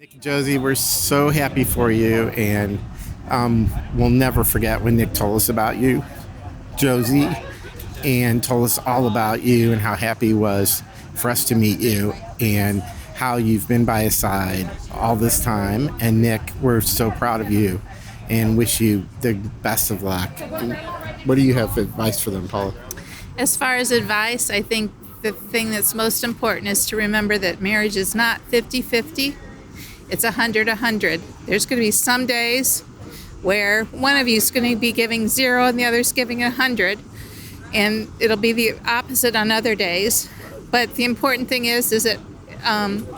Nick and Josie, we're so happy for you, and we'll never forget when Nick told us about you, Josie, and told us all about you and how happy he was for us to meet you and how you've been by his side all this time. And Nick, we're so proud of you and wish you the best of luck. What do you have for advice for them, Paula? As far as advice, I think the thing that's most important is to remember that marriage is not 50-50. It's 100-100. There's going to be some days where one of you is going to be giving 0 and the other's giving 100, and it'll be the opposite on other days. But the important thing is that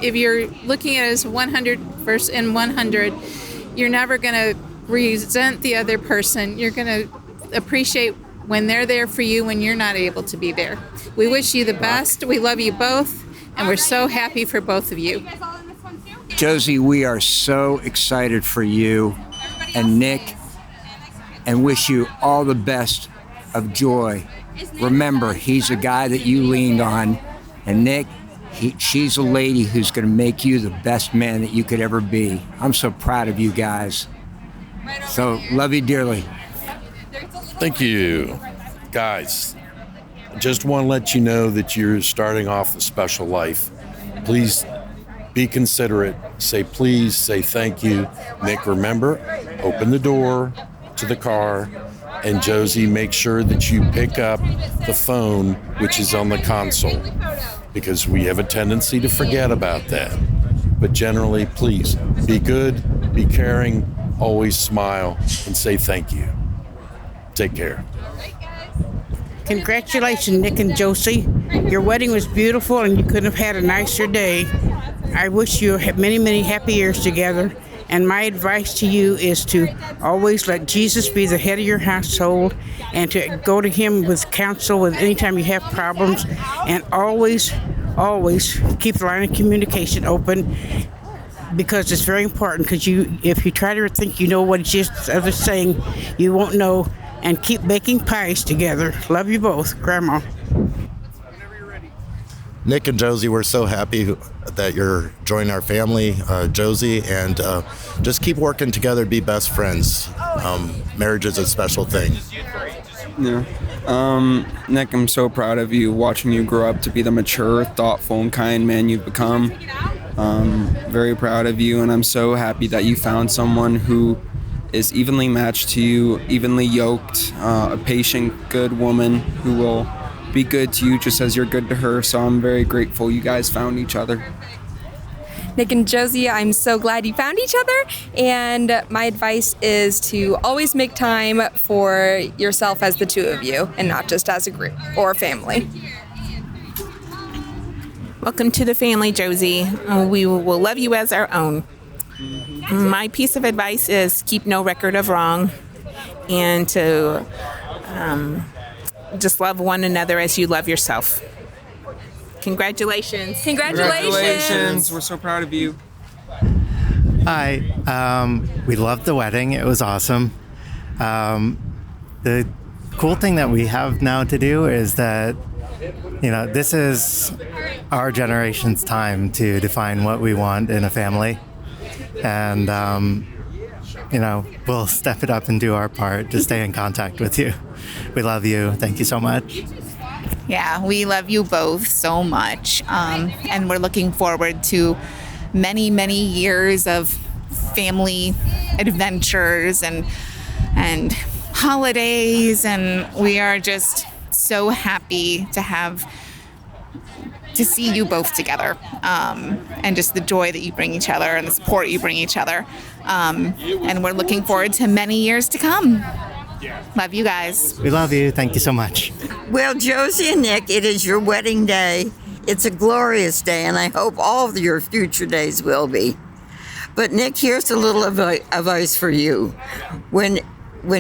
if you're looking at it as 100 versus 100, you're never going to resent the other person. You're going to appreciate when they're there for you when you're not able to be there. We wish you the best. We love you both, and we're so happy for both of you. Josie, we are so excited for you and Nick and wish you all the best of joy. Remember, he's a guy that you leaned on, and Nick, she's a lady who's going to make you the best man that you could ever be. I'm so proud of you guys. So, love you dearly. Thank you. Guys, just want to let you know that you're starting off a special life. Please be considerate. Say please, say thank you. Nick, remember, open the door to the car. And Josie, make sure that you pick up the phone, which is on the console, because we have a tendency to forget about that. But generally, please be good, be caring, always smile, and say thank you. Take care. Congratulations, Nick and Josie. Your wedding was beautiful and you couldn't have had a nicer day. I wish you many, many happy years together. And my advice to you is to always let Jesus be the head of your household and to go to him with counsel with anytime you have problems. And always keep the line of communication open, because it's very important, because if you try to think you know what each other is saying, you won't know. And keep baking pies together. Love you both. Grandma. Nick and Josie, we're so happy that you're joining our family, Josie, and just keep working together, be best friends. Marriage is a special thing. Yeah. Nick, I'm so proud of you, watching you grow up to be the mature, thoughtful, and kind man you've become. Very proud of you, and I'm so happy that you found someone who is evenly matched to you, evenly yoked, a patient, good woman who will be good to you just as you're good to her. So I'm very grateful you guys found each other. Nick and Josie, I'm so glad you found each other, and my advice is to always make time for yourself as the two of you and not just as a group or family. Welcome to the family, Josie. We will love you as our own. My piece of advice is keep no record of wrong, and to just love one another as you love yourself. Congratulations. Congratulations. We're so proud of you. Hi. We loved the wedding. It was awesome. The cool thing that we have now to do is that, this is our generation's time to define what we want in a family. And, we'll step it up and do our part to stay in contact with you. We love you. Thank you so much. Yeah, we love you both so much. And we're looking forward to many, many years of family adventures and holidays. And we are just so happy to see you both together, and just the joy that you bring each other and the support you bring each other. And we're looking forward to many years to come. Love you guys. We love you. Thank you so much. Well, Josie and Nick, it is your wedding day. It's a glorious day, and I hope all of your future days will be. But Nick, here's a little advice for you. When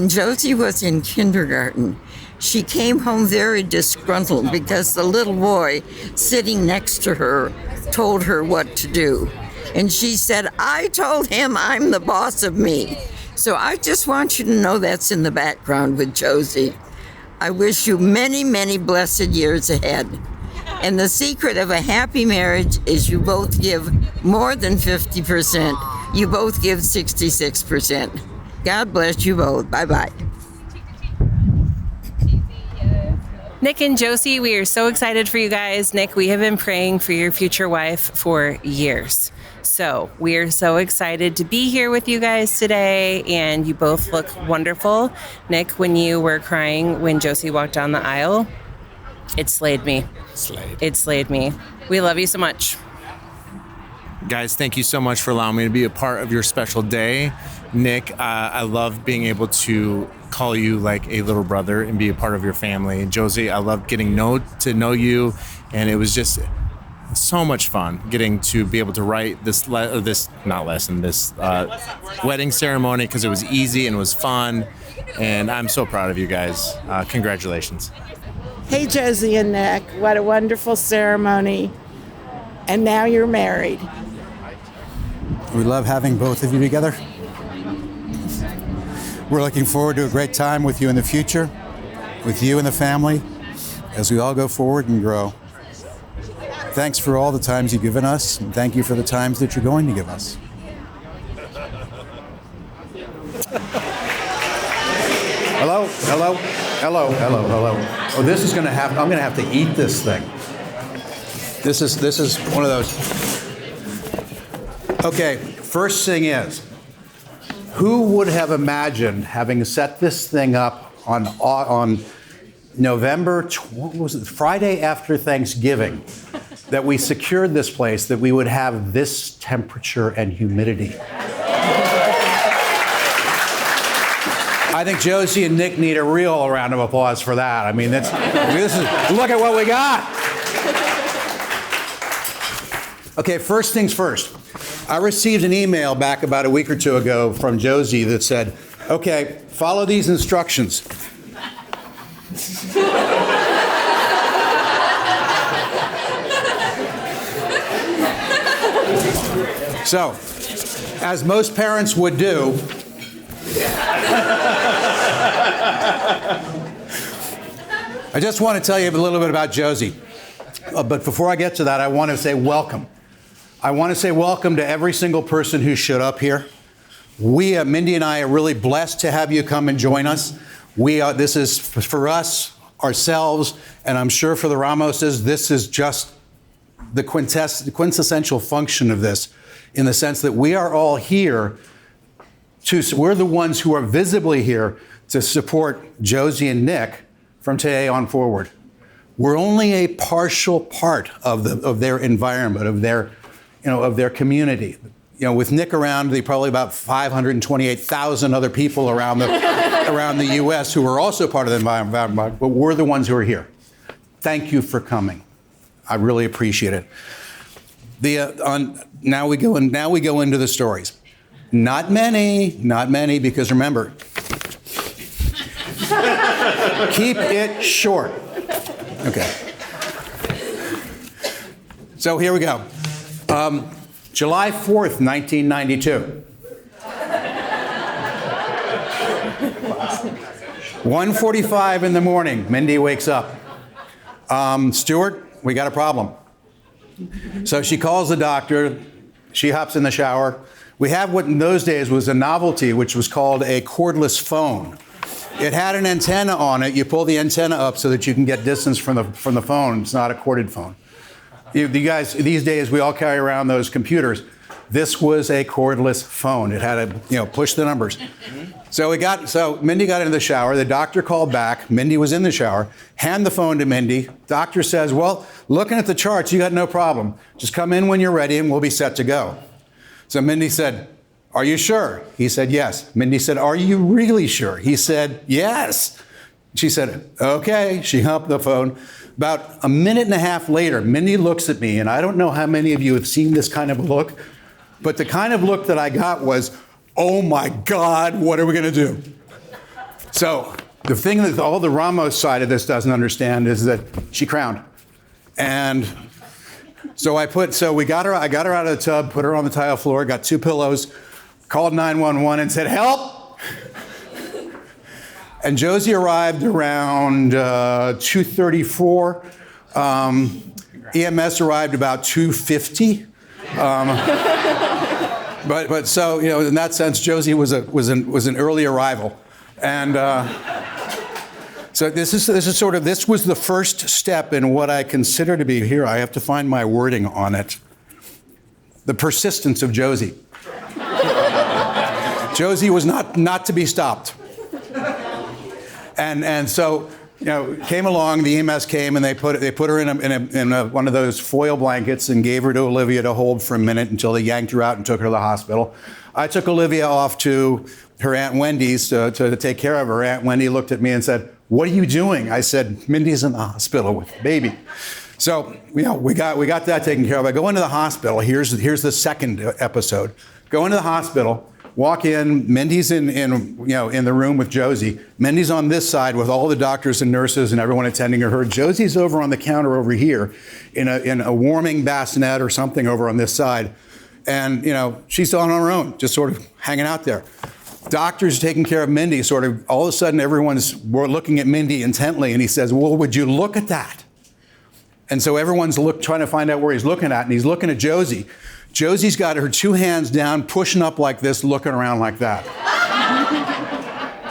Josie was in kindergarten, she came home very disgruntled because the little boy sitting next to her told her what to do. And she said, I told him I'm the boss of me. So I just want you to know that's in the background with Josie. I wish you many, many blessed years ahead. And the secret of a happy marriage is you both give more than 50%. You both give 66%. God bless you both. Bye-bye. Nick and Josie, we are so excited for you guys. Nick, we have been praying for your future wife for years. So we are so excited to be here with you guys today, and you both look wonderful. Nick, when you were crying when Josie walked down the aisle, it slayed me. It slayed me. We love you so much. Guys, thank you so much for allowing me to be a part of your special day. Nick, I love being able to call you like a little brother and be a part of your family. Josie, I love getting to know you, and it was just so much fun getting to be able to write this wedding ceremony, because it was easy and it was fun, and I'm so proud of you guys. Congratulations. Hey, Josie and Nick, what a wonderful ceremony. And now you're married. We love having both of you together. We're looking forward to a great time with you in the future, with you and the family, as we all go forward and grow. Thanks for all the times you've given us, and thank you for the times that you're going to give us. Hello, hello, hello, hello, hello. Oh, this is going to happen. I'm going to have to eat this thing. This is one of those. Okay, first thing is, who would have imagined having set this thing up on November, what was it, Friday after Thanksgiving, that we secured this place, that we would have this temperature and humidity? I think Josie and Nick need a real round of applause for that. I mean, look at what we got. Okay, first things first. I received an email back about a week or two ago from Josie that said, okay, follow these instructions. So, as most parents would do, I just want to tell you a little bit about Josie. But before I get to that, I want to say welcome. I want to say welcome to every single person who showed up here. We, Mindy and I, are really blessed to have you come and join us. This is for us, ourselves, and I'm sure for the Ramoses, this is just the quintessential function of this, in the sense that we are all here we're the ones who are visibly here to support Josie and Nick from today on forward. We're only a partial part of their environment, of their community. With Nick around, there are probably about 528,000 other people around the U.S. who are also part of the environment, but we're the ones who are here. Thank you for coming. I really appreciate it. Now we go into the stories. Not many, because remember, keep it short. Okay. So here we go. July 4th, 1992. 1:45 in the morning, Mindy wakes up. Stuart, we got a problem. So she calls the doctor. She hops in the shower. We have what in those days was a novelty, which was called a cordless phone. It had an antenna on it. You pull the antenna up so that you can get distance from the phone. It's not a corded phone. You guys, these days, we all carry around those computers. This was a cordless phone. It had to, push the numbers. So Mindy got into the shower. The doctor called back. Mindy was in the shower. Hand the phone to Mindy. Doctor says, well, looking at the charts, you got no problem. Just come in when you're ready and we'll be set to go. So Mindy said, are you sure? He said, yes. Mindy said, are you really sure? He said, yes. She said, okay. She hung up the phone. About a minute and a half later, Mindy looks at me, and I don't know how many of you have seen this kind of look, but the kind of look that I got was, oh my God, what are we going to do? So the thing that all the Ramos side of this doesn't understand is that she crowned. And so I got her out of the tub, put her on the tile floor, got 2 pillows, called 911 and said, help! And Josie arrived around 2:34, EMS arrived about 2:50. But so, in that sense, Josie was an early arrival. And so this was the first step in what I consider to be, here, I have to find my wording on it, the persistence of Josie. Josie was not to be stopped. And so, came along, the EMS came, and they put her in one of those foil blankets and gave her to Olivia to hold for a minute until they yanked her out and took her to the hospital. I took Olivia off to her Aunt Wendy's to take care of her. Aunt Wendy looked at me and said, "What are you doing?" I said, "Mindy's in the hospital with baby." So, we got that taken care of. I go into the hospital. Here's the second episode. Go into the hospital. Walk in, Mindy's in the room with Josie. Mindy's on this side with all the doctors and nurses and everyone attending her. Josie's over on the counter over here in a warming bassinet or something over on this side. And, she's on her own, just sort of hanging out there. Doctors taking care of Mindy, sort of, all of a sudden everyone's looking at Mindy intently, and he says, "Well, would you look at that?" And so everyone's trying to find out where he's looking at, and he's looking at Josie. Josie's got her two hands down, pushing up like this, looking around like that.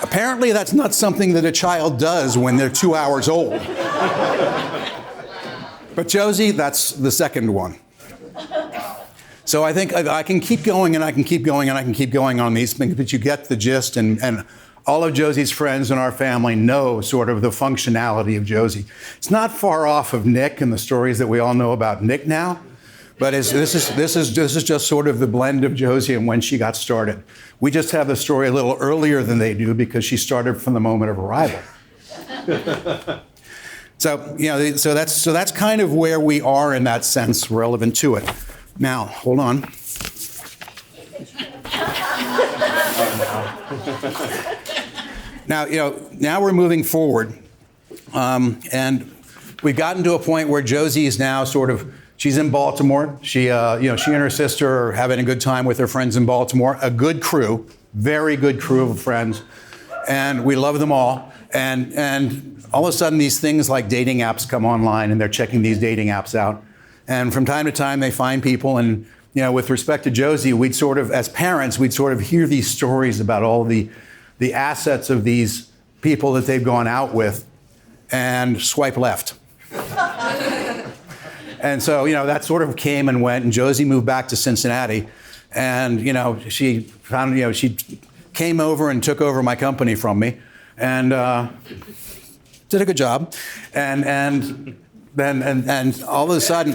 Apparently, that's not something that a child does when they're 2 hours old. But Josie, that's the second one. So I think I can keep going, and I can keep going, and I can keep going on these things, but you get the gist, and all of Josie's friends and our family know sort of the functionality of Josie. It's not far off of Nick and the stories that we all know about Nick now. But this is just sort of the blend of Josie and when she got started. We just have the story a little earlier than they do because she started from the moment of arrival. So that's kind of where we are in that sense, relevant to it. Now, hold on. Now we're moving forward, and we've gotten to a point where Josie is now sort of. She's in Baltimore. She and her sister are having a good time with her friends in Baltimore. A good crew, very good crew of friends, and we love them all. And all of a sudden, these things like dating apps come online, and they're checking these dating apps out. And from time to time, they find people. And with respect to Josie, we'd sort of, as parents, we'd sort of hear these stories about all the assets of these people that they've gone out with, and swipe left. And so, that sort of came and went, and Josie moved back to Cincinnati. And, she found, she came over and took over my company from me and did a good job. And then all of a sudden,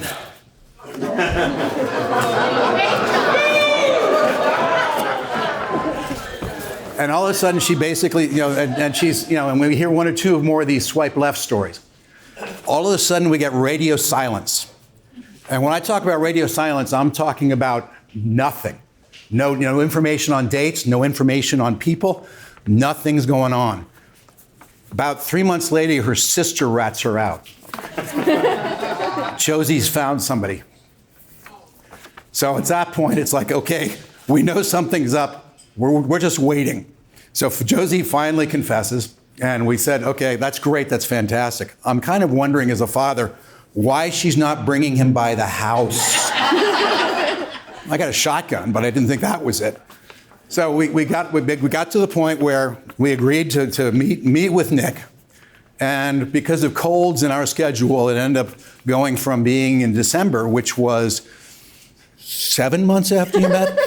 and all of a sudden she basically, and she's, and we hear one or two more of these swipe left stories. All of a sudden we get radio silence. And when I talk about radio silence, I'm talking about nothing. No information on dates, no information on people, nothing's going on. About 3 months later, her sister rats her out. Josie's found somebody. So at that point, it's like, okay, we know something's up. We're just waiting. So Josie finally confesses, and we said, okay, that's great, that's fantastic. I'm kind of wondering as a father, why she's not bringing him by the house. I got a shotgun, but I didn't think that was it. So we got to the point where we agreed to meet with Nick. And because of colds in our schedule, it ended up going from being in December, which was 7 months after you met?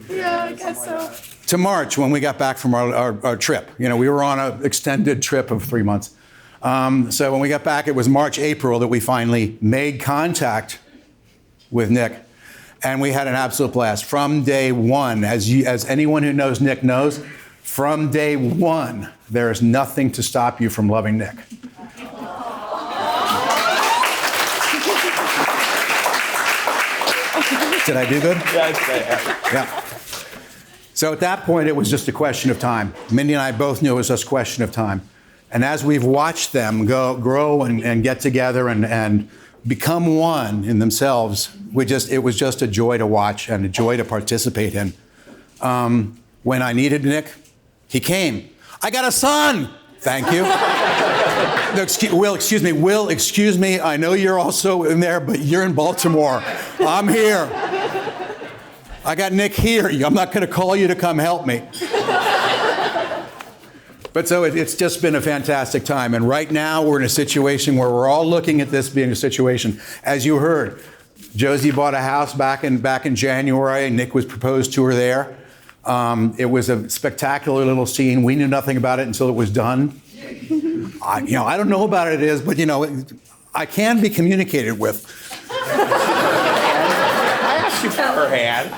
Yeah, I guess so. To March, when we got back from our trip. We were on an extended trip of 3 months. So when we got back, it was March, April that we finally made contact with Nick. And we had an absolute blast. From day one, as anyone who knows Nick knows, from day one, there is nothing to stop you from loving Nick. Did I do good? Yeah. So at that point, it was just a question of time. Mindy and I both knew it was just a question of time. And as we've watched them grow and get together and become one in themselves, it was just a joy to watch and a joy to participate in. When I needed Nick, he came. I got a son! Thank you. No, Will, excuse me. I know you're also in there, but you're in Baltimore. I'm here. I got Nick here. I'm not going to call you to come help me. But so it's just been a fantastic time. And right now we're in a situation where we're all looking at this being a situation. As you heard, Josie bought a house back in January. Nick was proposed to her there. It was a spectacular little scene. We knew nothing about it until it was done. I don't know about it, but I can be communicated with. I asked you for her hand.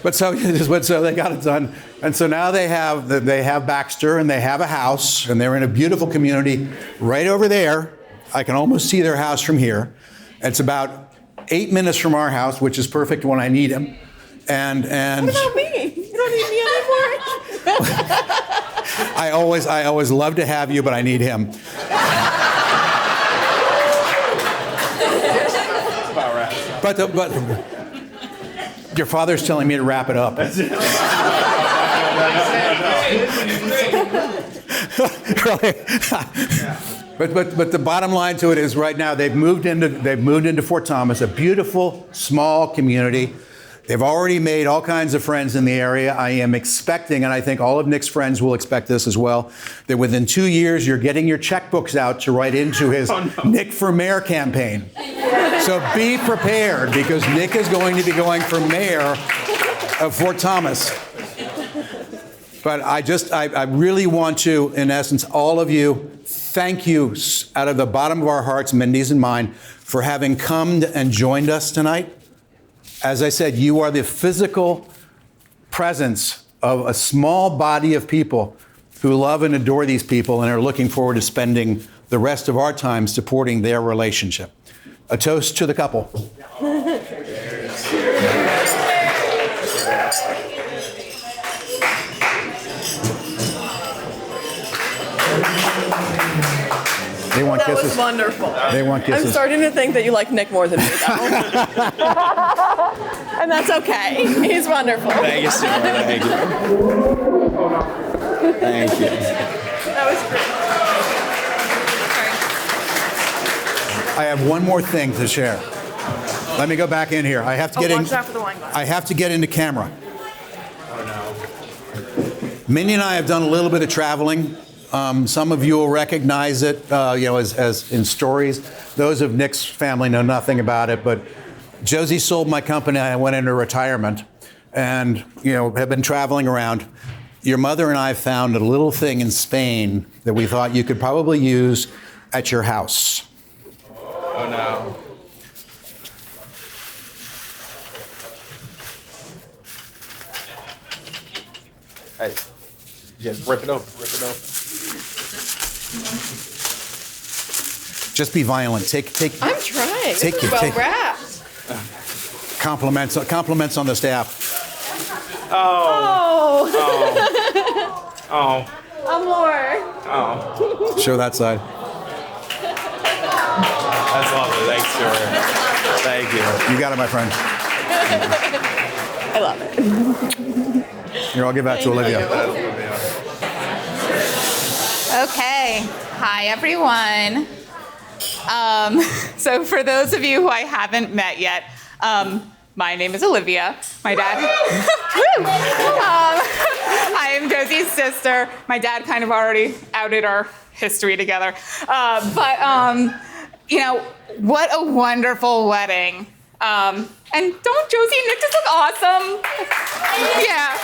But so they got it done, and so now they have Baxter, and they have a house, and they're in a beautiful community right over there. I can almost see their house from here. It's about 8 minutes from our house, which is perfect when I need him. And what about me? You don't need me anymore. I always love to have you, but I need him. But your father's telling me to wrap it up. But the bottom line to it is right now they've moved into Fort Thomas, a beautiful small community. They've already made all kinds of friends in the area. I am expecting, and I think all of Nick's friends will expect this as well, that within 2 years you're getting your checkbooks out to write into his Nick for Mayor campaign. So be prepared, because Nick is going to be going for mayor of Fort Thomas. But I really want to, in essence, all of you, thank you out of the bottom of our hearts, Mindy's and mine, for having come and joined us tonight. As I said, you are the physical presence of a small body of people who love and adore these people and are looking forward to spending the rest of our time supporting their relationship. A toast to the couple. They want kisses. That was wonderful. They want kisses. I'm starting to think that you like Nick more than me, though. And that's okay. He's wonderful. Thank you, Stuart. Thank you. Thank you. That was great. I have one more thing to share. Let me go back in here. I have to get in. Watch out for the wine glass. I have to get into camera. Mindy and I have done a little bit of traveling. Some of you will recognize it, as in stories. Those of Nick's family know nothing about it, but Josie sold my company. I went into retirement, and have been traveling around. Your mother and I found a little thing in Spain that we thought you could probably use at your house. Oh no. Hey, just rip it open. Just be violent. Take. I'm trying. Take this is well wrapped. Compliments on the staff. Oh. Oh. Amor. Oh. Show that side. That's lovely. Thanks, Stuart. Thank you. You got it, my friend. I love it. Here, I'll give that to Olivia. Okay. Hi, everyone. So for those of you who I haven't met yet, my name is Olivia. My dad. I am Josie's sister. My dad kind of already outed our history together. What a wonderful wedding. And don't Josie and Nick just look awesome? Yeah.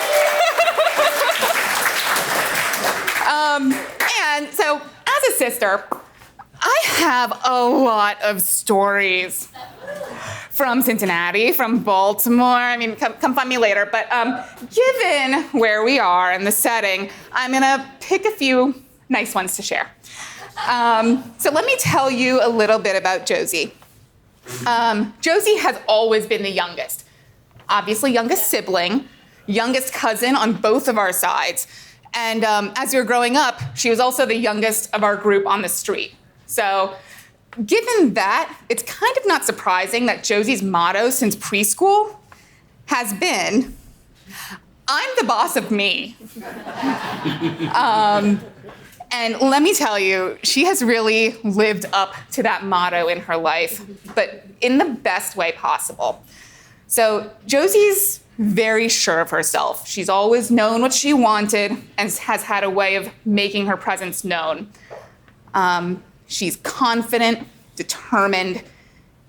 And so, as a sister, I have a lot of stories from Cincinnati, from Baltimore. I mean, come find me later. But given where we are and the setting, I'm gonna pick a few nice ones to share. So let me tell you a little bit about Josie. Josie has always been the youngest. Obviously, youngest sibling, youngest cousin on both of our sides. And as we were growing up, she was also the youngest of our group on the street. So given that, it's kind of not surprising that Josie's motto since preschool has been, I'm the boss of me. And let me tell you, she has really lived up to that motto in her life, but in the best way possible. So Josie's very sure of herself. She's always known what she wanted and has had a way of making her presence known. She's confident, determined,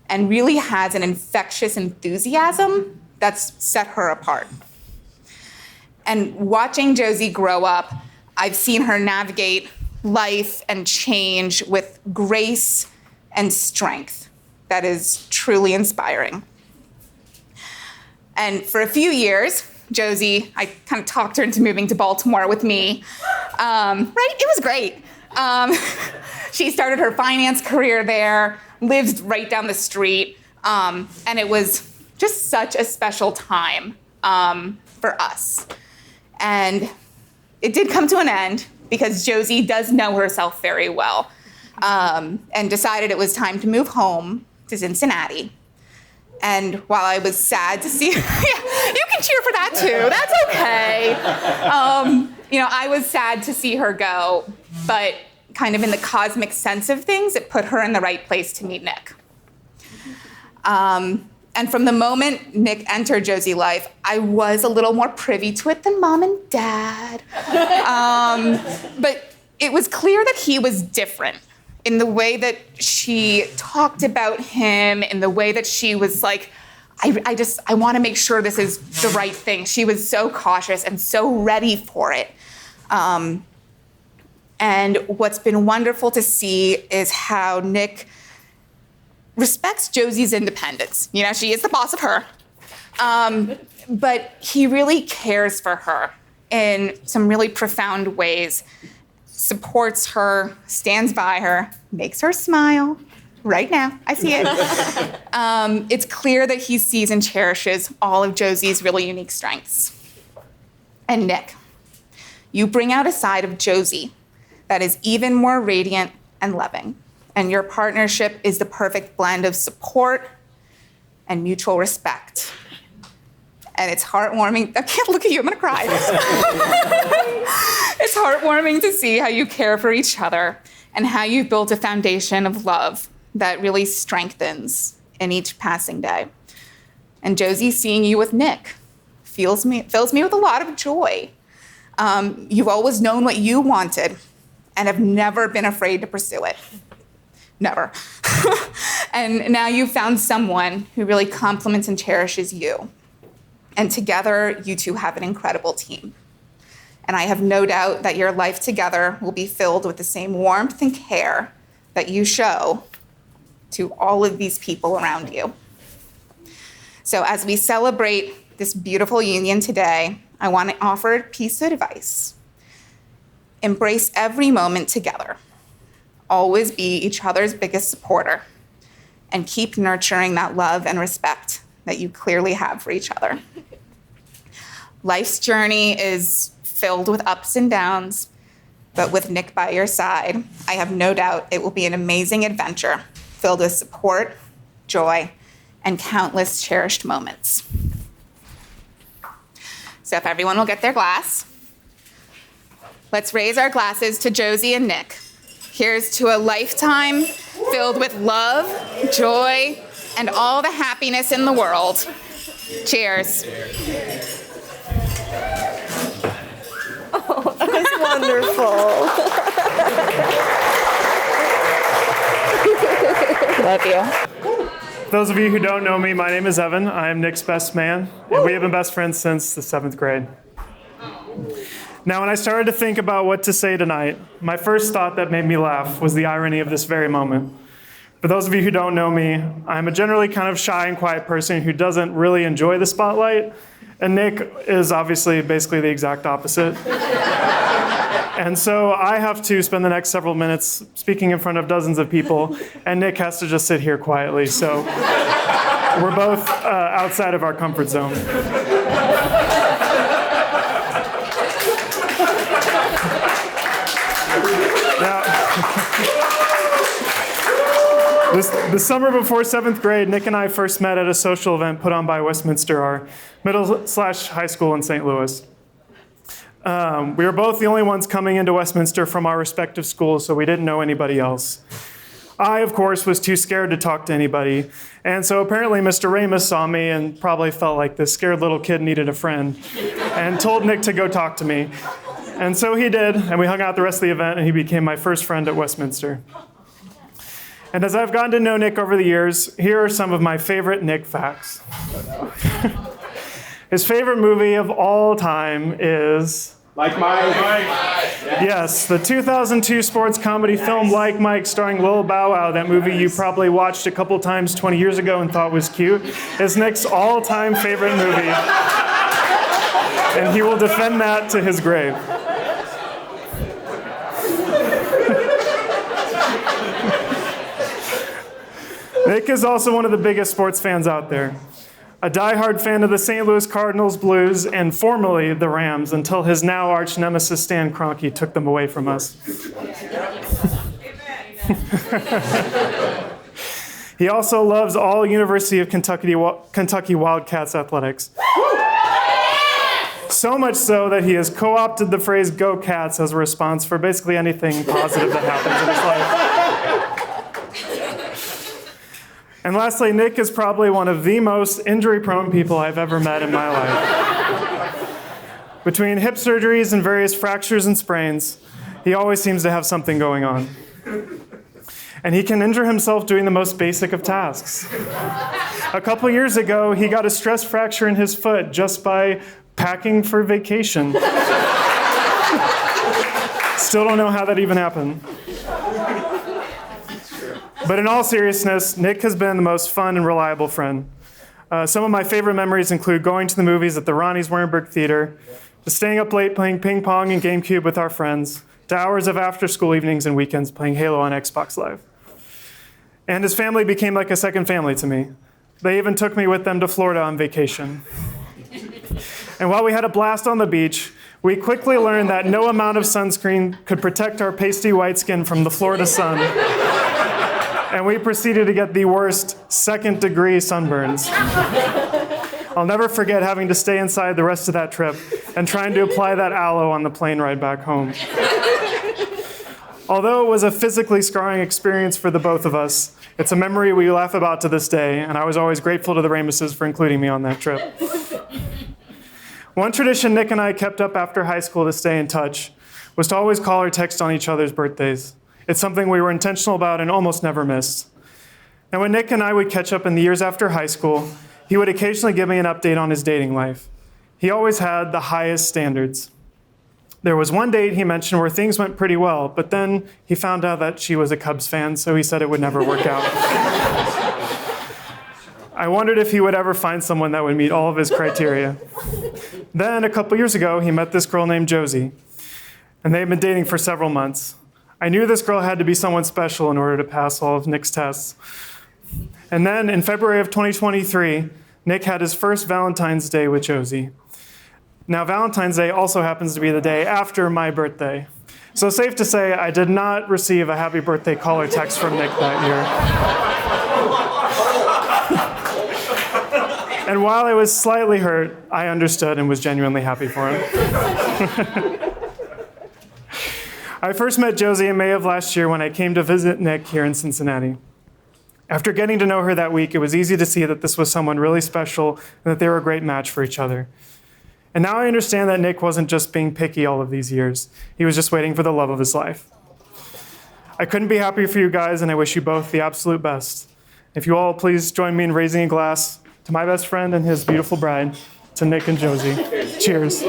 and really has an infectious enthusiasm that's set her apart. And watching Josie grow up, I've seen her navigate life and change with grace and strength that is truly inspiring. And for a few years, Josie, I kind of talked her into moving to Baltimore with me. Right? It was great. She started her finance career there, lived right down the street, and it was just such a special time for us. And it did come to an end because Josie does know herself very well, and decided it was time to move home to Cincinnati. And while I was sad to see, yeah, you can cheer for that too, that's okay. I was sad to see her go, but kind of in the cosmic sense of things, it put her in the right place to meet Nick. And from the moment Nick entered Josie's life, I was a little more privy to it than Mom and Dad. But it was clear that he was different in the way that she talked about him, in the way that she was like, I want to make sure this is the right thing. She was so cautious and so ready for it. And what's been wonderful to see is how Nick respects Josie's independence. She is the boss of her. But he really cares for her in some really profound ways, supports her, stands by her, makes her smile. Right now, I see it. It's clear that he sees and cherishes all of Josie's really unique strengths. And Nick, you bring out a side of Josie that is even more radiant and loving. And your partnership is the perfect blend of support and mutual respect. And it's heartwarming. I can't look at you, I'm gonna cry. It's heartwarming to see how you care for each other and how you've built a foundation of love that really strengthens in each passing day. And Josie, seeing you with Nick fills me with a lot of joy. You've always known what you wanted and have never been afraid to pursue it. Never. And now you've found someone who really compliments and cherishes you. And together, you two have an incredible team. And I have no doubt that your life together will be filled with the same warmth and care that you show to all of these people around you. So as we celebrate this beautiful union today, I want to offer a piece of advice. Embrace every moment together. Always be each other's biggest supporter, and keep nurturing that love and respect that you clearly have for each other. Life's journey is filled with ups and downs, but with Nick by your side, I have no doubt it will be an amazing adventure filled with support, joy, and countless cherished moments. So if everyone will get their glass, let's raise our glasses to Josie and Nick. Here's to a lifetime filled with love, joy, and all the happiness in the world. Cheers. Oh, that was wonderful. Love you. Those of you who don't know me, my name is Evan. I am Nick's best man, and we have been best friends since the 7th grade. Now, when I started to think about what to say tonight, my first thought that made me laugh was the irony of this very moment. For those of you who don't know me, I'm a generally kind of shy and quiet person who doesn't really enjoy the spotlight, and Nick is obviously basically the exact opposite. And so I have to spend the next several minutes speaking in front of dozens of people, and Nick has to just sit here quietly. So we're both outside of our comfort zone. Now, the summer before 7th grade, Nick and I first met at a social event put on by Westminster, our middle/high school in St. Louis. We were both the only ones coming into Westminster from our respective schools, so we didn't know anybody else. I, of course, was too scared to talk to anybody, and so apparently Mr. Ramus saw me and probably felt like this scared little kid needed a friend, and told Nick to go talk to me. And so he did, and we hung out the rest of the event, and he became my first friend at Westminster. And as I've gotten to know Nick over the years, here are some of my favorite Nick facts. His favorite movie of all time is... Like Mike. Yes, the 2002 sports comedy film Like Mike, starring Lil Bow Wow. That movie you probably watched a couple times 20 years ago and thought was cute. Is Nick's all-time favorite movie. And he will defend that to his grave. Nick is also one of the biggest sports fans out there. A diehard fan of the St. Louis Cardinals, Blues, and formerly the Rams, until his now arch nemesis Stan Kroenke took them away from us. He also loves all University of Kentucky Wildcats athletics. So much so that he has co-opted the phrase "Go Cats" as a response for basically anything positive that happens in his life. And lastly, Nick is probably one of the most injury-prone people I've ever met in my life. Between hip surgeries and various fractures and sprains, he always seems to have something going on. And he can injure himself doing the most basic of tasks. A couple years ago, he got a stress fracture in his foot just by packing for vacation. Still don't know how that even happened. But in all seriousness, Nick has been the most fun and reliable friend. Some of my favorite memories include going to the movies at the Ronnie's Wernberg Theater, to staying up late playing ping pong and GameCube with our friends, to hours of after-school evenings and weekends playing Halo on Xbox Live. And his family became like a second family to me. They even took me with them to Florida on vacation. And while we had a blast on the beach, we quickly learned that no amount of sunscreen could protect our pasty white skin from the Florida sun. And we proceeded to get the worst second-degree sunburns. I'll never forget having to stay inside the rest of that trip and trying to apply that aloe on the plane ride back home. Although it was a physically scarring experience for the both of us, it's a memory we laugh about to this day, and I was always grateful to the Ramuses for including me on that trip. One tradition Nick and I kept up after high school to stay in touch was to always call or text on each other's birthdays. It's something we were intentional about and almost never missed. And when Nick and I would catch up in the years after high school, he would occasionally give me an update on his dating life. He always had the highest standards. There was one date he mentioned where things went pretty well, but then he found out that she was a Cubs fan, so he said it would never work out. I wondered if he would ever find someone that would meet all of his criteria. Then, a couple years ago, he met this girl named Josie, and they had been dating for several months. I knew this girl had to be someone special in order to pass all of Nick's tests. And then, in February of 2023, Nick had his first Valentine's Day with Josie. Now, Valentine's Day also happens to be the day after my birthday. So safe to say, I did not receive a happy birthday call or text from Nick that year. And while I was slightly hurt, I understood and was genuinely happy for him. I first met Josie in May of last year when I came to visit Nick here in Cincinnati. After getting to know her that week, it was easy to see that this was someone really special and that they were a great match for each other. And now I understand that Nick wasn't just being picky all of these years. He was just waiting for the love of his life. I couldn't be happier for you guys, and I wish you both the absolute best. If you all please join me in raising a glass to my best friend and his beautiful bride, to Nick and Josie. Cheers.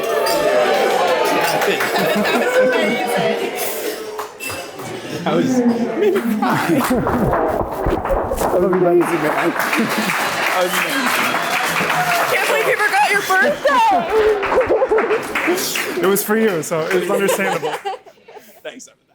I was maybe crying. I love you guys. I can't believe you forgot your birthday. It was for you, so it was understandable. Thanks, Evan.